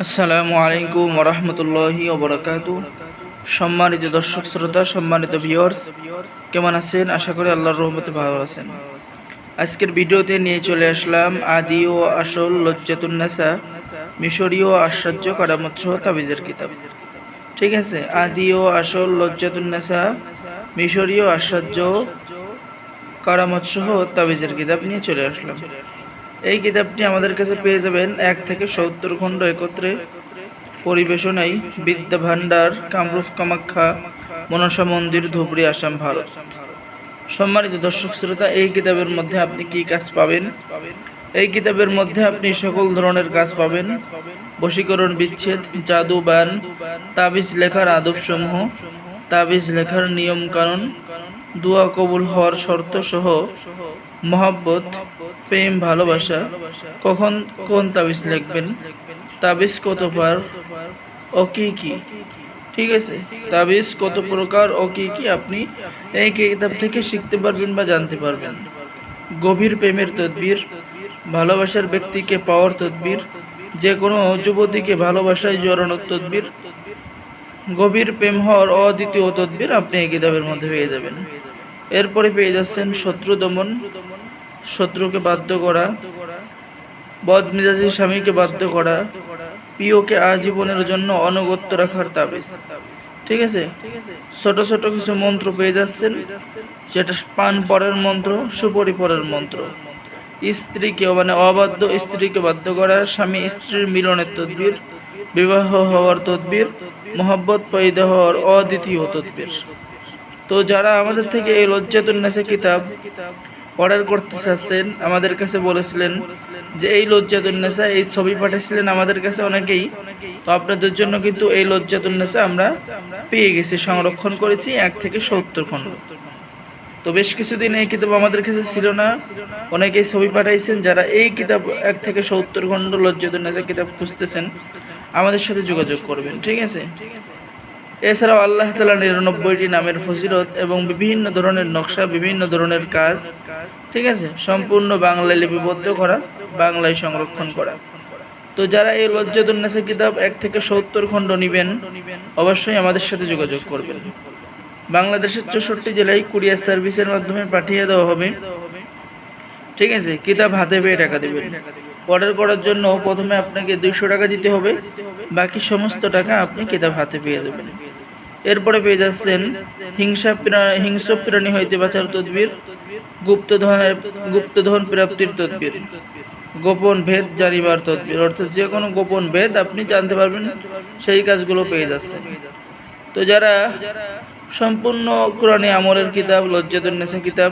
আসসালামু আলাইকুম ওয়া রাহমাতুল্লাহি ওয়া বারাকাতুহু। সম্মানিত দর্শক শ্রোতা, সম্মানিত ভিউয়ার্স, কেমন আছেন? আশা করি আল্লাহর রহমতে ভালো আছেন। আজকের ভিডিওতে নিয়ে চলে আসলাম আদি ও আসল লজ্জাতুন নেসা মিশরীয় আশ্চর্য কারামত সহ তাবিজের কিতাব। ঠিক আছে, আদি ও আসল লজ্জাতুন নেসা মিশরীয় আশ্চর্য কারামত সহ তাবিজের কিতাব নিয়ে চলে আসলাম। এই কিতাবটি আমাদের কাছে পেয়ে যাবেন 1 থেকে 70 খণ্ড একত্রে, পরিবেশনায় বিদ্যা ভান্ডার, কামরূপ কামাখ্যা মনসা মন্দির, ধুবড়ী, আসাম, ভারত। সম্মানিত দর্শক শ্রোতা, এই কিতাবের মধ্যে আপনি কি কাজ পাবেন? এই কিতাবের মধ্যে আপনি সকল ধরনের কাজ পাবেন। বশীকরণ, বিচ্ছেদ, জাদু, বান, তাবিজ লেখার আদবসমূহ, তাবিজ লেখার নিয়ম কানুন, দোয়া কবুল হওয়ার শর্ত সহ মহব্বত, প্রেম, ভালোবাসা, কখন কোন তাবিজ লিখবেন, তাবিজ কত পার ও কি কি। ঠিক আছে, তাবিজ কত প্রকার ও কি কি আপনি এই কিতাব থেকে শিখতে পারবেন বা জানতে পারবেন। গভীর প্রেমের তদবির, ভালোবাসার ব্যক্তিকে পাওয়ার তদবির, যে কোনো যুবতীকে ভালোবাসায় জড়ানোর তদবির, গভীর প্রেম হওয়ার অদ্বিতীয় তদবির আপনি এই কিতাবের মধ্যে পেয়ে যাবেন। এরপরে পেয়ে যাচ্ছেন শত্রু দমন, শত্রুকে বাধ্য করা, বদমেজাজি স্বামীকে বাধ্য করা, প্রিয়কে আজীবনের জন্য অনুগত্য রাখার তাবিজ। ঠিক আছে, ছোট ছোট কিছু মন্ত্র পেয়ে যাচ্ছেন, যেটা পান পরের মন্ত্র, সুপরি পরের মন্ত্র। স্ত্রীকে অবাধ্য স্ত্রীকে বাধ্য করা, স্বামী স্ত্রীর মিলনের তদবির, বিবাহ হওয়ার তদবির, মহব্বত পয়দা হওয়ার অদ্বিতীয় তদবির। তো যারা আমাদের থেকে এই লজ্জাতুন নেসা কিতাব অর্ডার করতে চাচ্ছেন, আমাদের কাছে বলেছিলেন যে এই লজ্জাতুন নেসা, এই ছবি পাঠিয়েছিলেন আমাদের কাছে অনেকেই। তো আপনাদের জন্য কিন্তু এই লজ্জাতুন নেসা আমরা পেয়ে গেছি, সংরক্ষণ করেছি 1 থেকে 70 খণ্ড। তো বেশ কিছুদিন এই কিতাব আমাদের কাছে ছিল না, অনেকেই ছবি পাঠাইছেন। যারা এই কিতাব 1 থেকে 70 খণ্ড লজ্জাতুন নেসা কিতাব খুঁজতেছেন, আমাদের সাথে যোগাযোগ করবেন। ঠিক আছে, এছাড়াও আল্লাহ তাআলার 99টি নামের ফজিলত এবং বিভিন্ন ধরনের নকশা, বিভিন্ন ধরনের কাজ, ঠিক আছে, সম্পূর্ণ বাংলায় লিপিবদ্ধ করা, বাংলায় সংরক্ষণ করা। তো যারা এই লজ্জাতুন নেসা কিতাব 1 থেকে 70 খণ্ড নেবেন, অবশ্যই আমাদের সাথে যোগাযোগ করবেন। বাংলাদেশের 64 জেলায় কুরিয়ার সার্ভিসের মাধ্যমে পাঠিয়ে দেওয়া হবে। ঠিক আছে, কিতাব হাতে পেয়ে টাকা দেবেন। অর্ডার করার জন্য প্রথমে আপনাকে 200 টাকা দিতে হবে, বাকি সমস্ত টাকা আপনি কিতাব হাতে পেয়ে যাবেন। এরপরে পেয়ে যাচ্ছেন হিংস্র প্রাণী হইতে বাঁচার তদবির, গুপ্তধন প্রাপ্তির তদবির, গোপন ভেদ জানিবার তদবির। অর্থাৎ যে কোনো গোপন ভেদ আপনি জানতে পারবেন, সেই কাজগুলো পেয়ে যাচ্ছেন। তো যারা সম্পূর্ণ কোরআনে আমলের কিতাব, লজ্জাতুন নেসা কিতাব,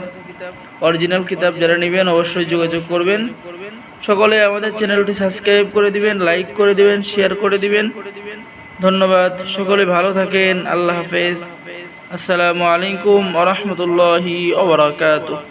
অরিজিনাল কিতাব যারা নেবেন, অবশ্যই যোগাযোগ করবেন। সকলে আমাদের চ্যানেলটি সাবস্ক্রাইব করে দিবেন, লাইক করে দিবেন, শেয়ার করে দিবেন। ধন্যবাদ। সকলে ভালো থাকেন। আল্লাহ হাফেজ। আসসালামু আলাইকুম ওয়া রাহমাতুল্লাহি ওয়া বারাকাতুহু।